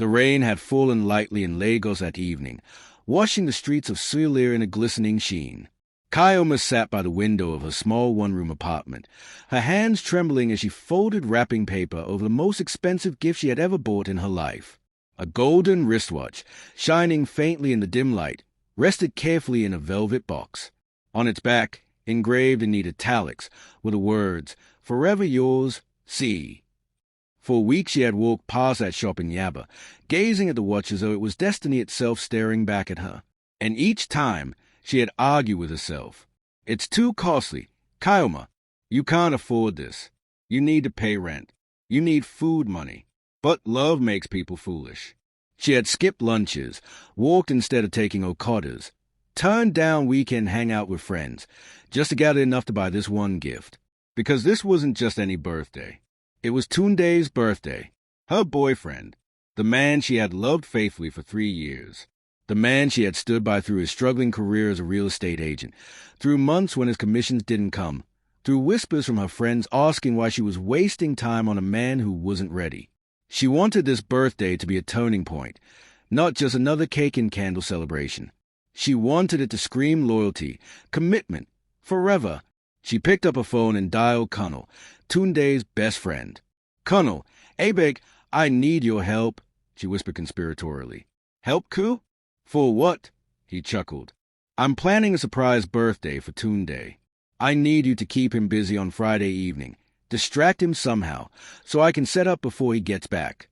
The rain had fallen lightly in Lagos that evening, washing the streets of Sulir in a glistening sheen. Chioma sat by the window of her small one-room apartment, her hands trembling as she folded wrapping paper over the most expensive gift she had ever bought in her life. A golden wristwatch, shining faintly in the dim light, rested carefully in a velvet box. On its back, engraved in neat italics, were the words, "Forever yours, C." For weeks she had walked past that shop in Yaba, gazing at the watch as though it was destiny itself staring back at her. And each time, she had argued with herself. "It's too costly. Chioma, you can't afford this. You need to pay rent. You need food money. But love makes people foolish." She had skipped lunches, walked instead of taking Okadas, turned down weekend hangout with friends, just to gather enough to buy this one gift. Because this wasn't just any birthday. It was Tunde's birthday. Her boyfriend. The man she had loved faithfully for 3 years. The man she had stood by through his struggling career as a real estate agent, through months when his commissions didn't come, through whispers from her friends asking why she was wasting time on a man who wasn't ready. She wanted this birthday to be a turning point, not just another cake and candle celebration. She wanted it to scream loyalty, commitment, forever. She picked up a phone and dialed Colonel, Tunde's best friend. "Colonel, Abeg, I need your help," she whispered conspiratorially. "Help, Ku? For what?" He chuckled. "I'm planning a surprise birthday for Tunde. I need you to keep him busy on Friday evening. Distract him somehow, so I can set up before he gets back."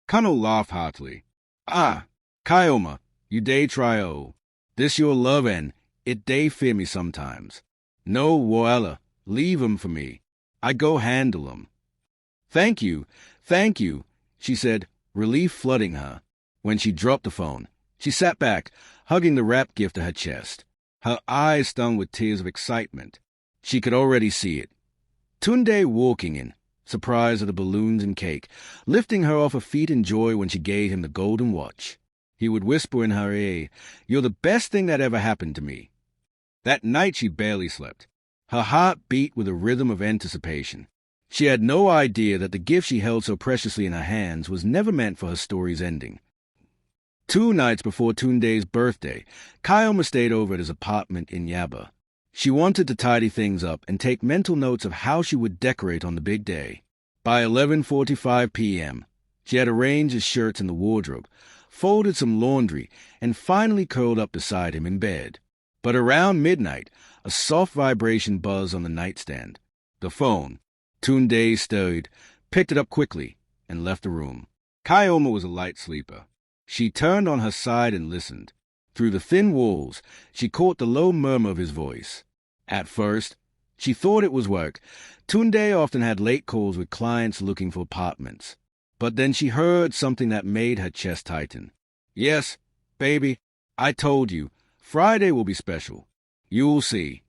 Colonel laughed heartily. "Ah, Chioma, you dey try o. This your love and it dey fear me sometimes. No, Woella, leave 'em for me. I go handle 'em." Thank you," she said, relief flooding her. When she dropped the phone, she sat back, hugging the wrapped gift to her chest. Her eyes stung with tears of excitement. She could already see it. Tunde walking in, surprised at the balloons and cake, lifting her off her feet in joy when she gave him the golden watch. He would whisper in her ear, "You're the best thing that ever happened to me." That night she barely slept. Her heart beat with a rhythm of anticipation. She had no idea that the gift she held so preciously in her hands was never meant for her story's ending. 2 nights before Tunde's birthday, Chioma stayed over at his apartment in Yaba. She wanted to tidy things up and take mental notes of how she would decorate on the big day. By 11:45 p.m., she had arranged his shirts in the wardrobe, folded some laundry, and finally curled up beside him in bed. But around midnight, a soft vibration buzzed on the nightstand. The phone. Tunde stirred, picked it up quickly, and left the room. Chioma was a light sleeper. She turned on her side and listened. Through the thin walls, she caught the low murmur of his voice. At first, she thought it was work. Tunde often had late calls with clients looking for apartments. But then she heard something that made her chest tighten. "Yes, baby, I told you. Friday will be special. You'll see."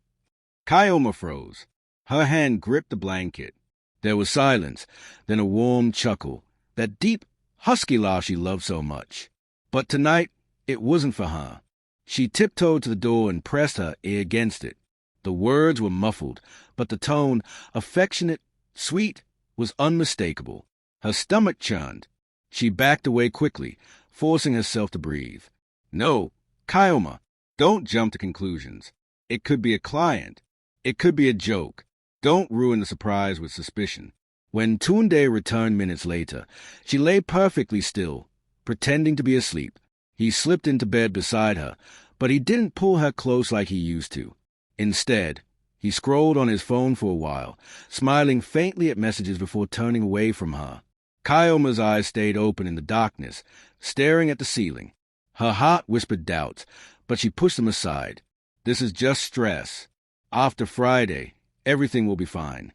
Chioma froze. Her hand gripped the blanket. There was silence, then a warm chuckle, that deep, husky laugh she loved so much. But tonight, it wasn't for her. She tiptoed to the door and pressed her ear against it. The words were muffled, but the tone, affectionate, sweet, was unmistakable. Her stomach churned. She backed away quickly, forcing herself to breathe. "No, Chioma, don't jump to conclusions. It could be a client. It could be a joke. Don't ruin the surprise with suspicion." When Tunde returned minutes later, she lay perfectly still, pretending to be asleep. He slipped into bed beside her, but he didn't pull her close like he used to. Instead, he scrolled on his phone for a while, smiling faintly at messages before turning away from her. Chioma's eyes stayed open in the darkness, staring at the ceiling. Her heart whispered doubts, but she pushed them aside. This is just stress. After Friday, everything will be fine.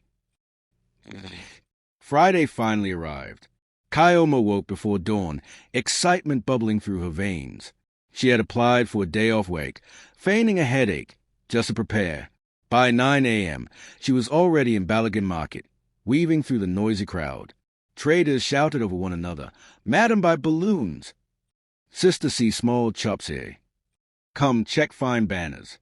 Friday finally arrived. Chioma woke before dawn, excitement bubbling through her veins. She had applied for a day-off work, feigning a headache, just to prepare. By 9 a.m., she was already in Balagan Market, weaving through the noisy crowd. Traders shouted over one another, "Madam, buy balloons." "Sister, see small chops here. Come, check fine banners."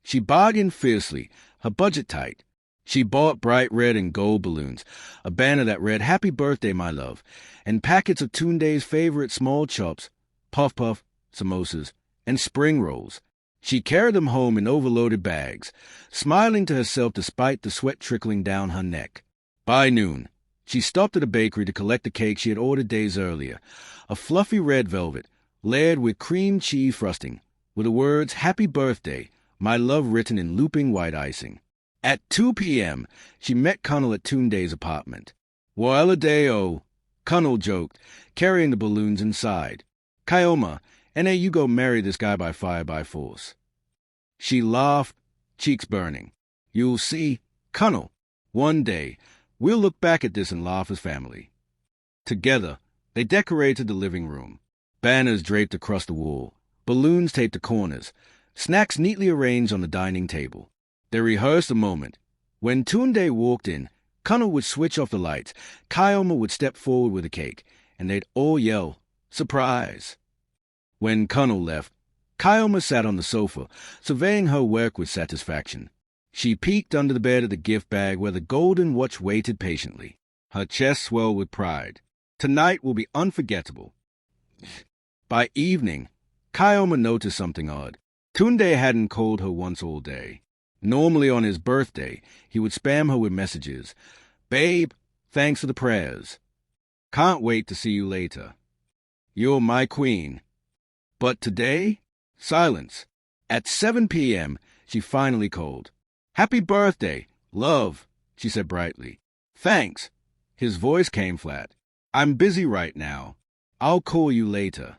She bargained fiercely, her budget tight. She bought bright red and gold balloons, a banner that read, "Happy birthday, my love," and packets of Tunde's favorite small chops, puff-puff, samosas, and spring rolls. She carried them home in overloaded bags, smiling to herself despite the sweat trickling down her neck. By noon, she stopped at a bakery to collect the cake she had ordered days earlier, a fluffy red velvet, layered with cream cheese frosting, with the words, "Happy birthday, my love," written in looping white icing. At 2 p.m., she met Cunnel at Tunde's apartment. "Well a day-o," Cunnel joked, carrying the balloons inside. "Chioma, and you go marry this guy by fire by force." She laughed, cheeks burning. "You'll see, Cunnel, one day, we'll look back at this and laugh as family." Together, they decorated the living room. Banners draped across the wall, balloons taped to corners, snacks neatly arranged on the dining table. They rehearsed the moment. When Tunde walked in, Cunnel would switch off the lights, Chioma would step forward with a cake, and they'd all yell, "Surprise!" When Cunnel left, Chioma sat on the sofa, surveying her work with satisfaction. She peeked under the bed of the gift bag where the golden watch waited patiently. Her chest swelled with pride. Tonight will be unforgettable. By evening, Chioma noticed something odd. Tunde hadn't called her once all day. Normally on his birthday, he would spam her with messages. "Babe, thanks for the prayers. Can't wait to see you later. You're my queen." But today, silence. At 7 p.m., she finally called. "Happy birthday, love," she said brightly. "Thanks." His voice came flat. "I'm busy right now. I'll call you later."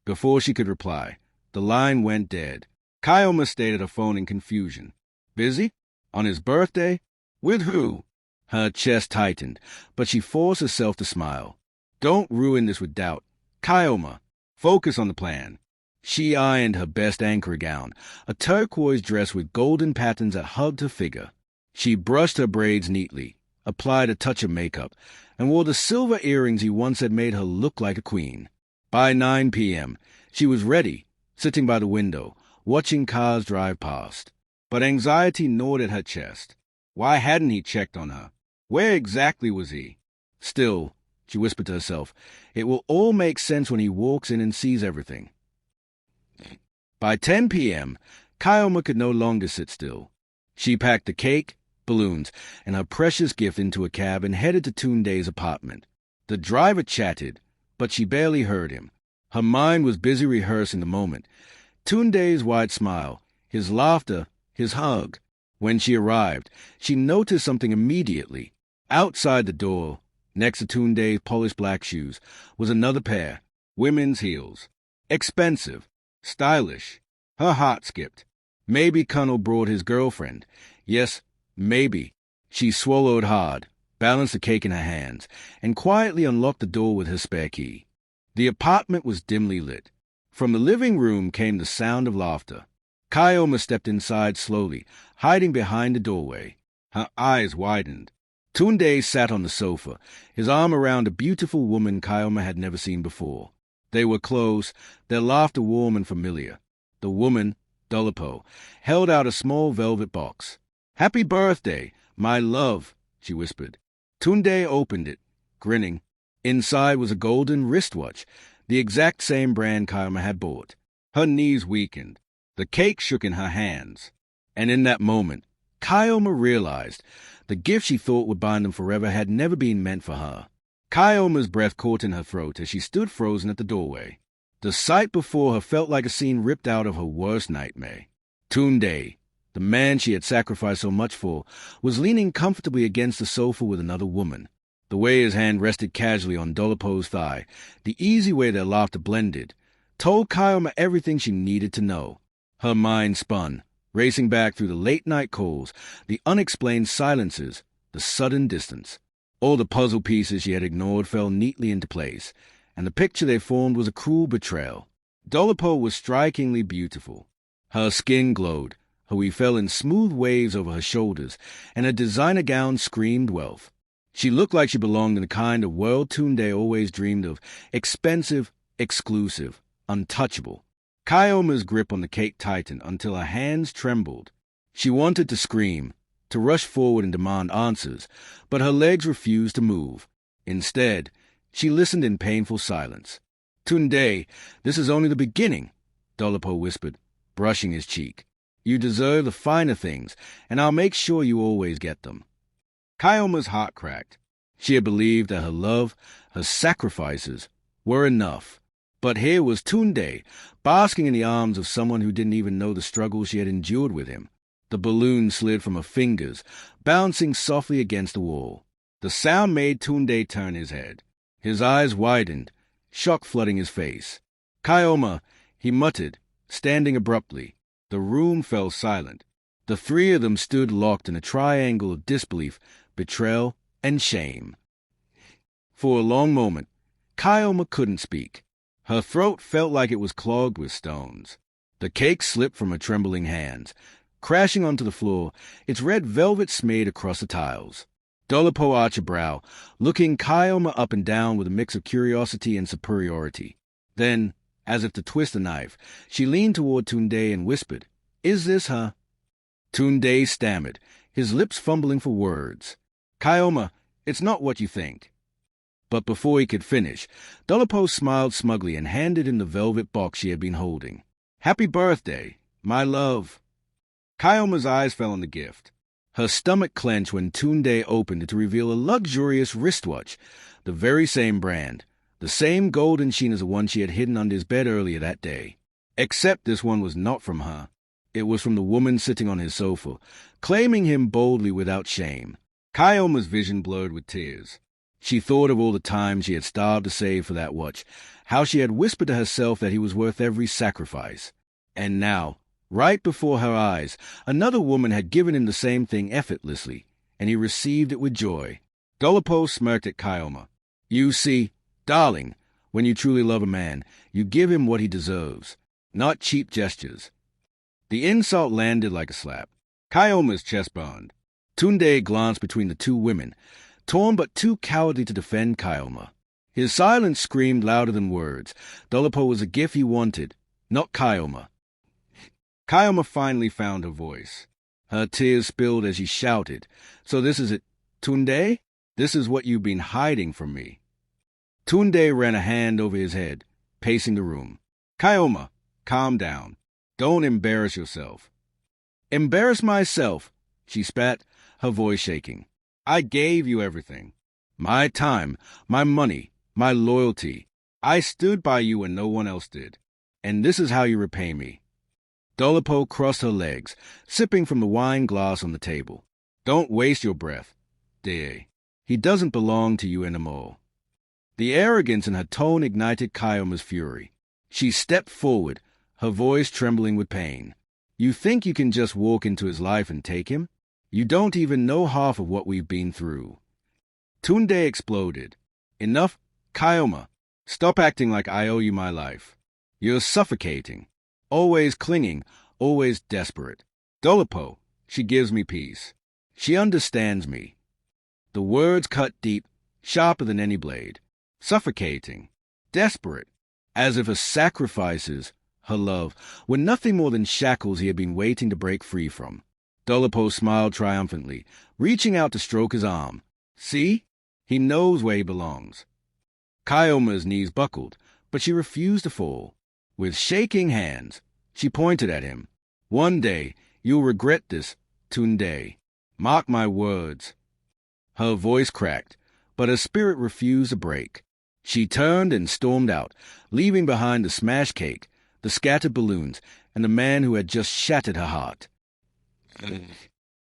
Before she could reply, the line went dead. Chioma stayed at her phone in confusion. Busy? On his birthday? With who? Her chest tightened, but she forced herself to smile. "Don't ruin this with doubt. Chioma, focus on the plan." She ironed her best anchor gown, a turquoise dress with golden patterns that hugged her figure. She brushed her braids neatly, applied a touch of makeup, and wore the silver earrings he once had made her look like a queen. By 9 p.m., she was ready, sitting by the window, watching cars drive past. But anxiety gnawed at her chest. Why hadn't he checked on her? Where exactly was he? Still, she whispered to herself, it will all make sense when he walks in and sees everything. By 10 p.m., Chioma could no longer sit still. She packed the cake, balloons, and her precious gift into a cab and headed to Tunde's apartment. The driver chatted, but she barely heard him. Her mind was busy rehearsing the moment. Tunde's wide smile, his laughter, his hug. When she arrived, she noticed something immediately. Outside the door, next to Tunde's polished black shoes, was another pair, women's heels. Expensive, stylish. Her heart skipped. Maybe Cunnel brought his girlfriend. Yes, maybe. She swallowed hard, balanced the cake in her hands, and quietly unlocked the door with her spare key. The apartment was dimly lit. From the living room came the sound of laughter. Chioma stepped inside slowly, hiding behind the doorway. Her eyes widened. Tunde sat on the sofa, his arm around a beautiful woman Chioma had never seen before. They were close, their laughter warm and familiar. The woman, Dolapo, held out a small velvet box. "Happy birthday, my love," she whispered. Tunde opened it, grinning. Inside was a golden wristwatch, the exact same brand Chioma had bought. Her knees weakened. The cake shook in her hands. And in that moment, Chioma realized the gift she thought would bind them forever had never been meant for her. Chioma's breath caught in her throat as she stood frozen at the doorway. The sight before her felt like a scene ripped out of her worst nightmare. Tunde, the man she had sacrificed so much for, was leaning comfortably against the sofa with another woman. The way his hand rested casually on Dolapo's thigh, the easy way their laughter blended, told Chioma everything she needed to know. Her mind spun, racing back through the late-night calls, the unexplained silences, the sudden distance. All the puzzle pieces she had ignored fell neatly into place, and the picture they formed was a cruel betrayal. Dolapo was strikingly beautiful. Her skin glowed, her weave fell in smooth waves over her shoulders, and her designer gown screamed wealth. She looked like she belonged in the kind of world Tunde always dreamed of, expensive, exclusive, untouchable. Chioma's grip on the cake tightened until her hands trembled. She wanted to scream, to rush forward and demand answers, but her legs refused to move. Instead, she listened in painful silence. "Tunde, this is only the beginning," Dolapo whispered, brushing his cheek. "You deserve the finer things, and I'll make sure you always get them." Chioma's heart cracked. She had believed that her love, her sacrifices, were enough. But here was Tunde, basking in the arms of someone who didn't even know the struggle she had endured with him. The balloon slid from her fingers, bouncing softly against the wall. The sound made Tunde turn his head. His eyes widened, shock flooding his face. "Chioma," he muttered, standing abruptly. The room fell silent. The three of them stood locked in a triangle of disbelief, betrayal, and shame. For a long moment, Chioma couldn't speak. Her throat felt like it was clogged with stones. The cake slipped from her trembling hands, crashing onto the floor, its red velvet smeared across the tiles. Dolapo arched a brow, looking Chioma up and down with a mix of curiosity and superiority. Then, as if to twist a knife, she leaned toward Tunde and whispered, "Is this her?" Tunde stammered, his lips fumbling for words. "Chioma, it's not what you think." But before he could finish, Dolapo smiled smugly and handed him the velvet box she had been holding. "Happy birthday, my love." Chioma's eyes fell on the gift. Her stomach clenched when Tunde opened it to reveal a luxurious wristwatch, the very same brand, the same golden sheen as the one she had hidden under his bed earlier that day. Except this one was not from her. It was from the woman sitting on his sofa, claiming him boldly without shame. Chioma's vision blurred with tears. She thought of all the times she had starved to save for that watch, how she had whispered to herself that he was worth every sacrifice. And now, right before her eyes, another woman had given him the same thing effortlessly, and he received it with joy. Dolapo smirked at Chioma. "You see, darling, when you truly love a man, you give him what he deserves, not cheap gestures." The insult landed like a slap. Chioma's chest burned. Tunde glanced between the two women, torn but too cowardly to defend Chioma. His silence screamed louder than words. Dolapo was a gift he wanted, not Chioma. Chioma finally found her voice. Her tears spilled as she shouted, "So this is it, Tunde? This is what you've been hiding from me." Tunde ran a hand over his head, pacing the room. "Chioma, calm down. Don't embarrass yourself." "Embarrass myself," she spat, her voice shaking. "I gave you everything. My time, my money, my loyalty. I stood by you when no one else did. And this is how you repay me." Dolapo crossed her legs, sipping from the wine glass on the table. "Don't waste your breath, dear. He doesn't belong to you anymore." The arrogance in her tone ignited Chioma's fury. She stepped forward, her voice trembling with pain. "You think you can just walk into his life and take him? You don't even know half of what we've been through." Tunde exploded. "Enough, Chioma. Stop acting like I owe you my life. You're suffocating. Always clinging, always desperate. Dolapo, she gives me peace. She understands me." The words cut deep, sharper than any blade. Suffocating. Desperate. As if her sacrifices, her love, were nothing more than shackles he had been waiting to break free from. Dolapo smiled triumphantly, reaching out to stroke his arm. "See? He knows where he belongs." Chioma's knees buckled, but she refused to fall. With shaking hands, she pointed at him. "One day, you'll regret this, Tunde. Mark my words." Her voice cracked, but her spirit refused to break. She turned and stormed out, leaving behind the smashed cake, the scattered balloons, and the man who had just shattered her heart.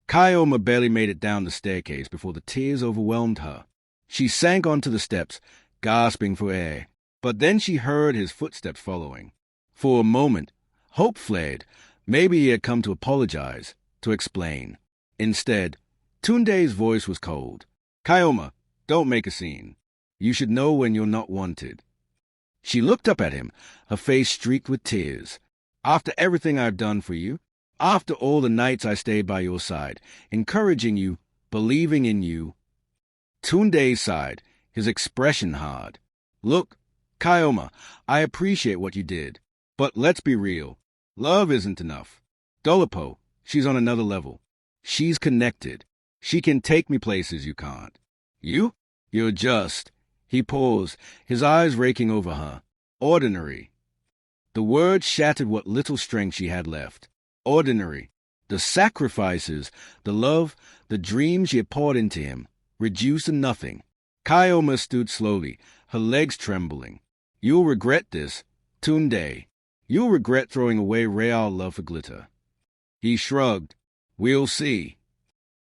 Chioma barely made it down the staircase before the tears overwhelmed her. She sank onto the steps, gasping for air. But then she heard his footsteps following. For a moment, hope flared. Maybe he had come to apologize, to explain. Instead, Tunde's voice was cold. "Chioma, don't make a scene. You should know when you're not wanted." She looked up at him, her face streaked with tears. "After everything I've done for you, after all the nights I stayed by your side, encouraging you, believing in you." Tunde sighed, his expression hard. "Look, Chioma, I appreciate what you did. But let's be real. Love isn't enough. Dolapo, she's on another level. She's connected. She can take me places you can't. You? You're just. He paused, his eyes raking over her. Ordinary. The word shattered what little strength she had left. Ordinary. The sacrifices, the love, the dreams she had poured into him, reduced to nothing. Chioma stood slowly, her legs trembling. You'll regret this, Tunde. You'll regret throwing away real love for glitter. He shrugged. We'll see.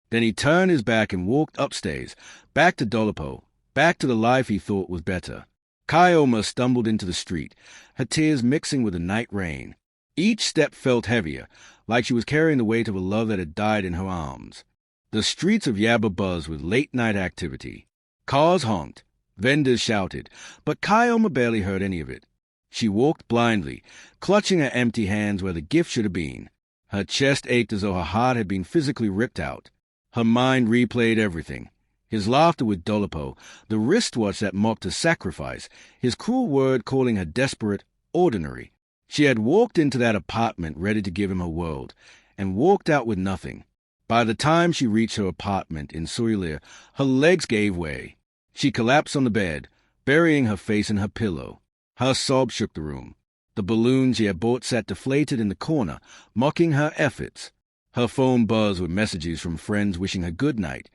Then he turned his back and walked upstairs, back to Dolapo, back to the life he thought was better. Chioma stumbled into the street, her tears mixing with the night rain. Each step felt heavier, like she was carrying the weight of a love that had died in her arms. The streets of Yaba buzzed with late-night activity. Cars honked, vendors shouted, but Chioma barely heard any of it. She walked blindly, clutching her empty hands where the gift should have been. Her chest ached as though her heart had been physically ripped out. Her mind replayed everything. His laughter with Dolapo, the wristwatch that mocked her sacrifice, his cruel word calling her desperate, ordinary. She had walked into that apartment ready to give him her world, and walked out with nothing. By the time she reached her apartment in Soilier, her legs gave way. She collapsed on the bed, burying her face in her pillow. Her sobs shook the room. The balloon she had bought sat deflated in the corner, mocking her efforts. Her phone buzzed with messages from friends wishing her good night,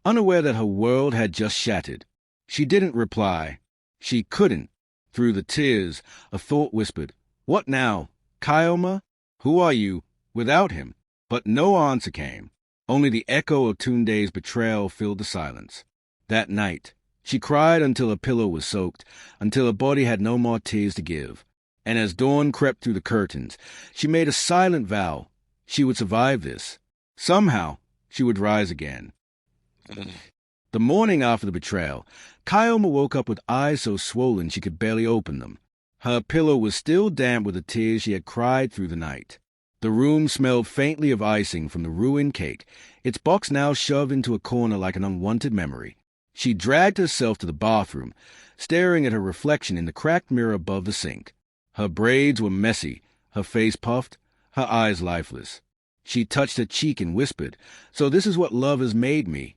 unaware that her world had just shattered. She didn't reply. She couldn't. Through the tears, a thought whispered, "What now? Chioma? Who are you? Without him?" But no answer came. Only the echo of Tunde's betrayal filled the silence. That night, she cried until her pillow was soaked, until her body had no more tears to give. And as dawn crept through the curtains, she made a silent vow. She would survive this. Somehow, she would rise again. The morning after the betrayal, Chioma woke up with eyes so swollen she could barely open them. Her pillow was still damp with the tears she had cried through the night. The room smelled faintly of icing from the ruined cake, its box now shoved into a corner like an unwanted memory. She dragged herself to the bathroom, staring at her reflection in the cracked mirror above the sink. Her braids were messy, her face puffed, her eyes lifeless. She touched her cheek and whispered, "So this is what love has made me."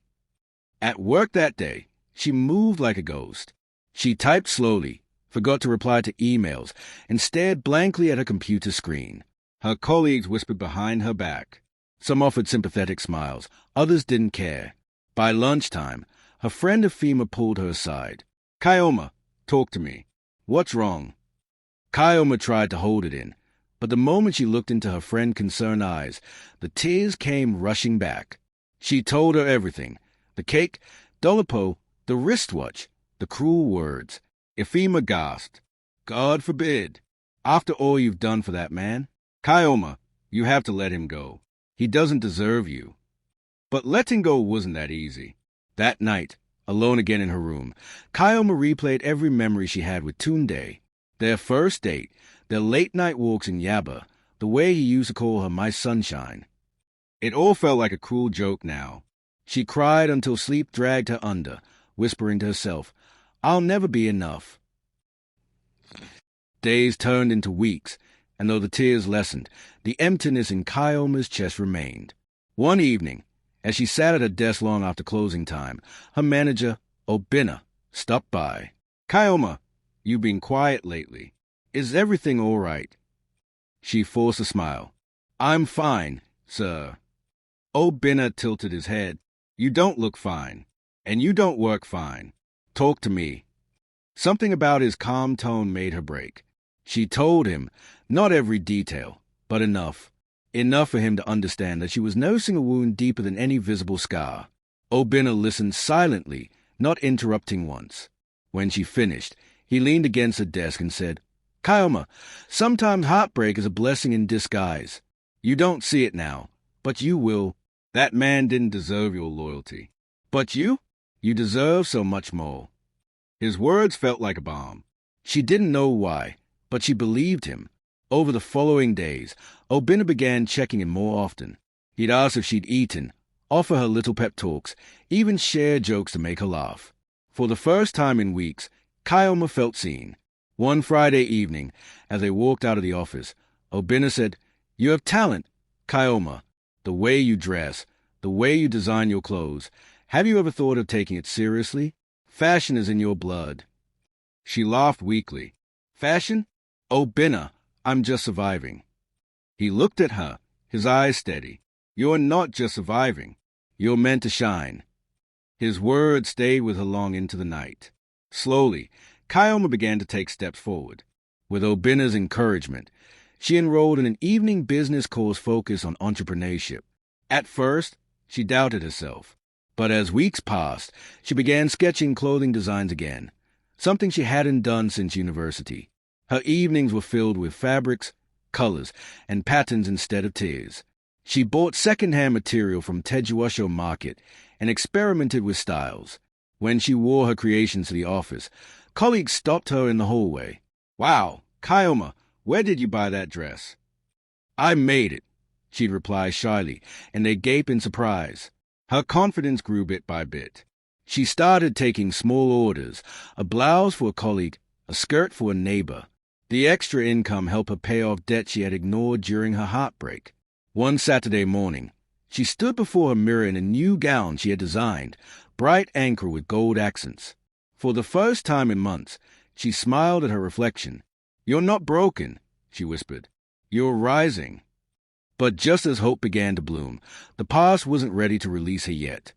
At work that day, she moved like a ghost. She typed slowly, forgot to reply to emails, and stared blankly at her computer screen. Her colleagues whispered behind her back. Some offered sympathetic smiles, others didn't care. By lunchtime, her friend Efima pulled her aside. "Chioma, talk to me. What's wrong?" Chioma tried to hold it in, but the moment she looked into her friend's concerned eyes, the tears came rushing back. She told her everything. The cake, Dolapo, the wristwatch, the cruel words. Efima gasped. "God forbid. After all you've done for that man. Chioma, you have to let him go. He doesn't deserve you." But letting go wasn't that easy. That night, alone again in her room, Chioma replayed every memory she had with Tunde. Their first date, their late-night walks in Yaba, the way he used to call her my sunshine. It all felt like a cruel joke now. She cried until sleep dragged her under, whispering to herself, "I'll never be enough." Days turned into weeks, and though the tears lessened, the emptiness in Chioma's chest remained. One evening, as she sat at her desk long after closing time, her manager, Obinna, stopped by. "Chioma, you've been quiet lately. Is everything all right?" She forced a smile. "I'm fine, sir." Obinna tilted his head. "You don't look fine, and you don't work fine. Talk to me." Something about his calm tone made her break. She told him, not every detail, but enough. Enough for him to understand that she was nursing a wound deeper than any visible scar. Obinna listened silently, not interrupting once. When she finished, he leaned against her desk and said, "Chioma, sometimes heartbreak is a blessing in disguise. You don't see it now, but you will. That man didn't deserve your loyalty. But you deserve so much more." His words felt like a bomb. She didn't know why, but she believed him. Over the following days, Obinna began checking in more often. He'd ask if she'd eaten, offer her little pep talks, even share jokes to make her laugh. For the first time in weeks, Chioma felt seen. One Friday evening, as they walked out of the office, Obinna said, "You have talent, Chioma. The way you dress, The way you design your clothes. Have you ever thought of taking it seriously? Fashion is in your blood." She laughed weakly. "Fashion? Oh, Binna, I'm just surviving." He looked at her, his eyes steady. "You're not just surviving. You're meant to shine." His words stayed with her long into the night. Slowly, Chioma began to take steps forward. With Obina's encouragement, she enrolled in an evening business course focused on entrepreneurship. At first, she doubted herself. But as weeks passed, she began sketching clothing designs again, something she hadn't done since university. Her evenings were filled with fabrics, colors, and patterns instead of tears. She bought second-hand material from Tejuosho Market and experimented with styles. When she wore her creations to the office, colleagues stopped her in the hallway. "Wow, Chioma, where did you buy that dress?" "I made it," she'd reply shyly, and they'd gape in surprise. Her confidence grew bit by bit. She started taking small orders, a blouse for a colleague, a skirt for a neighbor. The extra income helped her pay off debt she had ignored during her heartbreak. One Saturday morning, she stood before her mirror in a new gown she had designed, bright anchor with gold accents. For the first time in months, she smiled at her reflection. "You're not broken," she whispered. "You're rising." But just as hope began to bloom, the past wasn't ready to release her yet.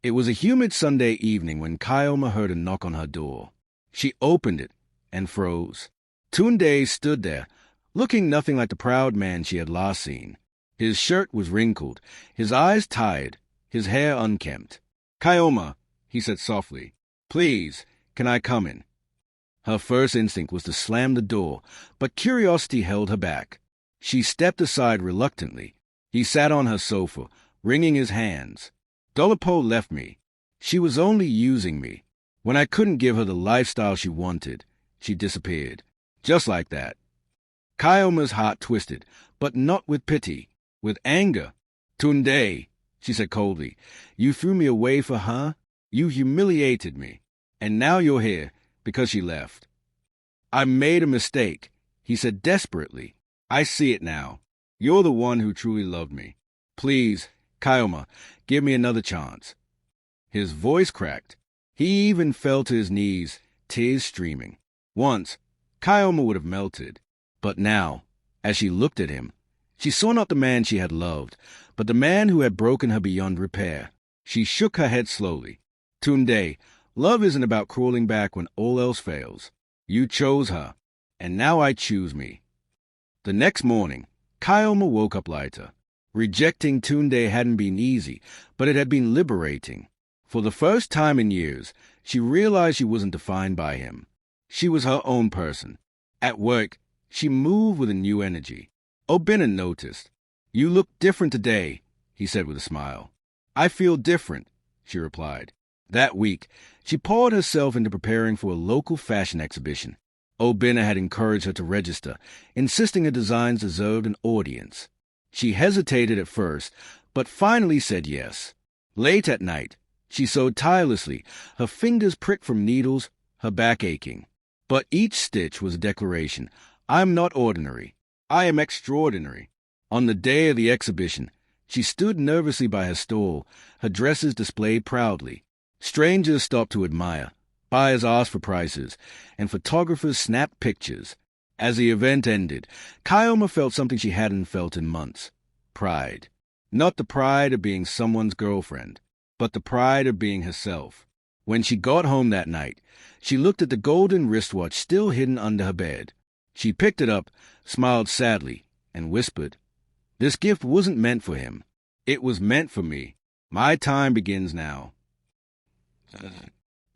It was a humid Sunday evening when Chioma heard a knock on her door. She opened it and froze. Tunde stood there, looking nothing like the proud man she had last seen. His shirt was wrinkled, his eyes tired, his hair unkempt. "Chioma," he said softly, "please, can I come in?" Her first instinct was to slam the door, but curiosity held her back. She stepped aside reluctantly. He sat on her sofa, wringing his hands. "Dolapo left me. She was only using me. When I couldn't give her the lifestyle she wanted, she disappeared. Just like that." Chioma's heart twisted, but not with pity, with anger. "Tunde," she said coldly, "you threw me away for her. You humiliated me. And now you're here, because she left." "I made a mistake," he said desperately. "I see it now. You're the one who truly loved me. Please, Chioma, give me another chance." His voice cracked. He even fell to his knees, tears streaming. Once, Chioma would have melted. But now, as she looked at him, she saw not the man she had loved, but the man who had broken her beyond repair. She shook her head slowly. "Tunde, love isn't about crawling back when all else fails. You chose her, and now I choose me." The next morning, Chioma woke up lighter. Rejecting Tunde hadn't been easy, but it had been liberating. For the first time in years, she realized she wasn't defined by him. She was her own person. At work, she moved with a new energy. Obina noticed. "You look different today," he said with a smile. "I feel different," she replied. That week, she poured herself into preparing for a local fashion exhibition. Obina had encouraged her to register, insisting her designs deserved an audience. She hesitated at first, but finally said yes. Late at night, she sewed tirelessly, her fingers pricked from needles, her back aching. But each stitch was a declaration. "I'm not ordinary. I am extraordinary." On the day of the exhibition, she stood nervously by her stall, her dresses displayed proudly. Strangers stopped to admire. Buyers asked for prices, and photographers snapped pictures. As the event ended, Chioma felt something she hadn't felt in months. Pride. Not the pride of being someone's girlfriend, but the pride of being herself. When she got home that night, she looked at the golden wristwatch still hidden under her bed. She picked it up, smiled sadly, and whispered, "This gift wasn't meant for him. It was meant for me. My time begins now."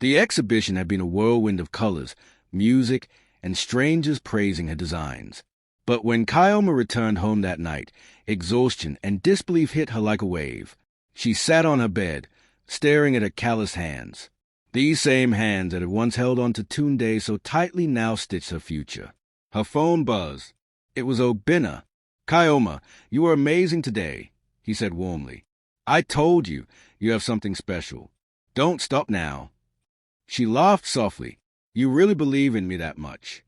The exhibition had been a whirlwind of colors, music, and strangers praising her designs. But when Chioma returned home that night, exhaustion and disbelief hit her like a wave. She sat on her bed, staring at her calloused hands. These same hands that had once held on to Tunde so tightly now stitched her future. Her phone buzzed. It was Obina. "Chioma, you are amazing today," he said warmly. "I told you, you have something special. Don't stop now." She laughed softly. "You really believe in me that much?"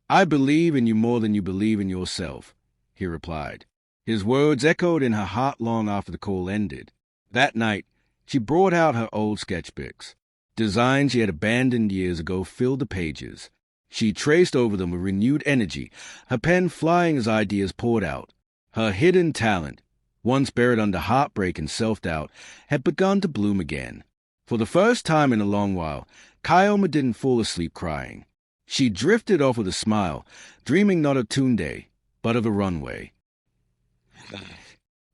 "I believe in you more than you believe in yourself," he replied. His words echoed in her heart long after the call ended. That night, she brought out her old sketchbooks. Designs she had abandoned years ago filled the pages. She traced over them with renewed energy, her pen flying as ideas poured out. Her hidden talent, once buried under heartbreak and self-doubt, had begun to bloom again. For the first time in a long while, Chioma didn't fall asleep crying. She drifted off with a smile, dreaming not of Tunde, but of the runway.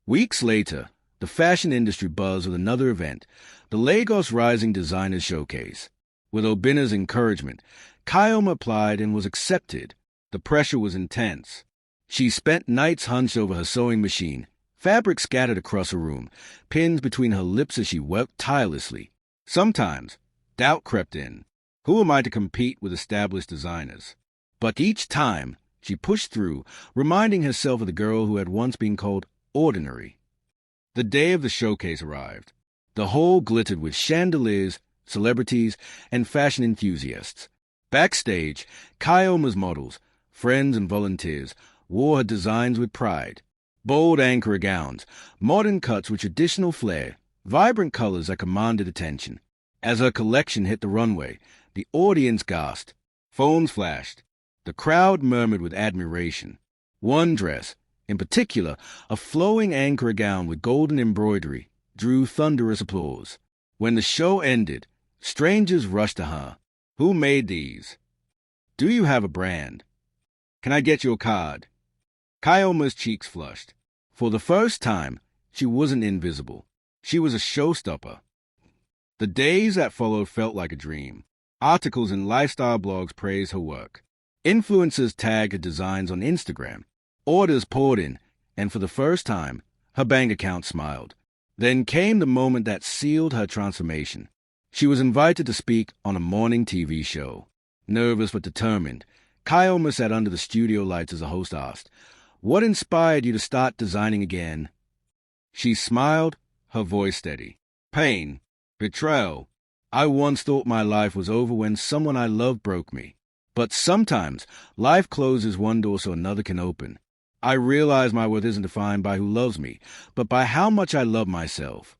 Weeks later, the fashion industry buzzed with another event, the Lagos Rising Designers Showcase. With Obinna's encouragement, Chioma applied and was accepted. The pressure was intense. She spent nights hunched over her sewing machine, fabric scattered across her room, pins between her lips as she worked tirelessly. Sometimes, doubt crept in. Who am I to compete with established designers? But each time, she pushed through, reminding herself of the girl who had once been called ordinary. The day of the showcase arrived. The hall glittered with chandeliers, celebrities, and fashion enthusiasts. Backstage, Chioma's models, friends and volunteers, wore her designs with pride. Bold Ankara gowns, modern cuts with traditional flair, vibrant colors that commanded attention. As her collection hit the runway, the audience gasped. Phones flashed. The crowd murmured with admiration. One dress, in particular, a flowing Ankara gown with golden embroidery, drew thunderous applause. When the show ended, strangers rushed to her. Who made these? Do you have a brand? Can I get your card? Chioma's cheeks flushed. For the first time, she wasn't invisible. She was a showstopper. The days that followed felt like a dream. Articles in lifestyle blogs praised her work. Influencers tagged her designs on Instagram. Orders poured in, and for the first time, her bank account smiled. Then came the moment that sealed her transformation. She was invited to speak on a morning TV show. Nervous but determined, Chioma sat under the studio lights as the host asked, "What inspired you to start designing again?" She smiled, her voice steady. "Pain. Betrayal. I once thought my life was over when someone I loved broke me. But sometimes life closes one door so another can open. I realize my worth isn't defined by who loves me, but by how much I love myself."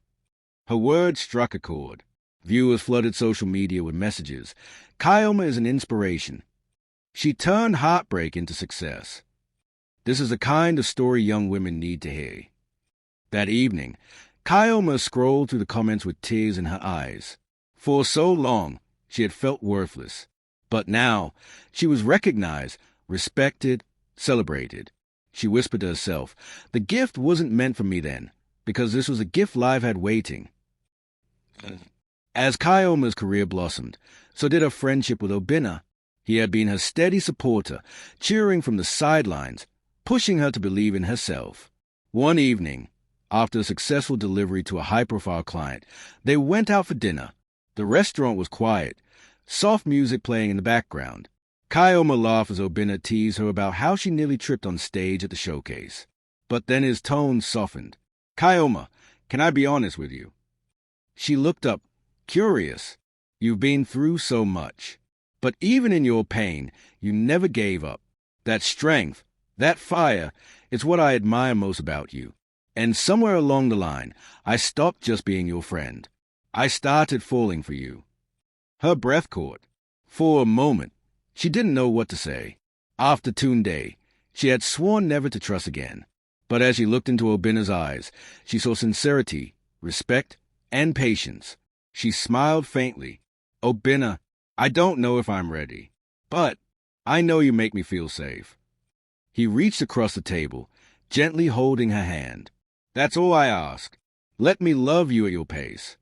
Her words struck a chord. Viewers flooded social media with messages. Chioma is an inspiration. She turned heartbreak into success. This is the kind of story young women need to hear. That evening, Chioma scrolled through the comments with tears in her eyes. For so long, she had felt worthless. But now, she was recognized, respected, celebrated. She whispered to herself, "The gift wasn't meant for me then, because this was a gift life had waiting." As Chioma's career blossomed, so did her friendship with Obinna. He had been her steady supporter, cheering from the sidelines, pushing her to believe in herself. One evening, after a successful delivery to a high-profile client, they went out for dinner. The restaurant was quiet, soft music playing in the background. Chioma laughed as Obinna teased her about how she nearly tripped on stage at the showcase. But then his tone softened. "Chioma, can I be honest with you?" She looked up, curious. "You've been through so much. But even in your pain, you never gave up. That strength, that fire, is what I admire most about you. And somewhere along the line, I stopped just being your friend. I started falling for you." Her breath caught. For a moment, she didn't know what to say. After Tunde, she had sworn never to trust again. But as she looked into Obinna's eyes, she saw sincerity, respect, and patience. She smiled faintly. "Obinna, I don't know if I'm ready, but I know you make me feel safe." He reached across the table, gently holding her hand. "That's all I ask. Let me love you at your pace."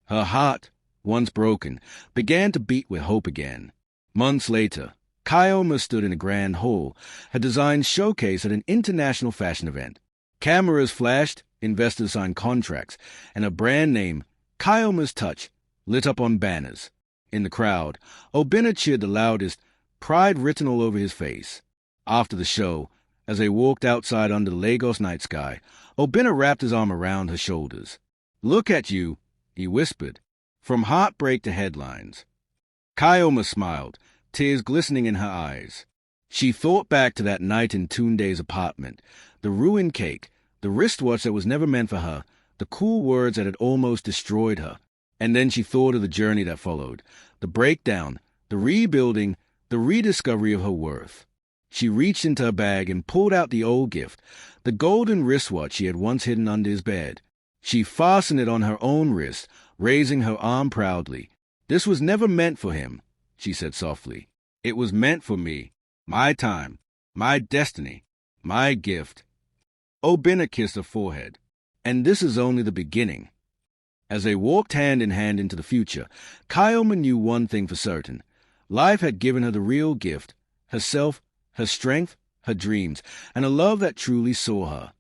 Her heart, once broken, began to beat with hope again. Months later, Chioma stood in a grand hall, her designs showcased at an international fashion event. Cameras flashed, investors signed contracts, and a brand name, Chioma's Touch, lit up on banners. In the crowd, Obinna cheered the loudest, pride written all over his face. After the show, as they walked outside under the Lagos night sky, Obinna wrapped his arm around her shoulders. "Look at you," he whispered, "from heartbreak to headlines." Chioma smiled, tears glistening in her eyes. She thought back to that night in Tunde's apartment, the ruined cake, the wristwatch that was never meant for her, the cool words that had almost destroyed her. And then she thought of the journey that followed, the breakdown, the rebuilding, the rediscovery of her worth. She reached into her bag and pulled out the old gift, the golden wristwatch she had once hidden under his bed. She fastened it on her own wrist, raising her arm proudly. "This was never meant for him," she said softly. "It was meant for me. My time, my destiny, my gift." Obinna kissed her forehead. "And this is only the beginning." As they walked hand in hand into the future, Chioma knew one thing for certain. Life had given her the real gift, herself, her strength, her dreams, and a love that truly saw her.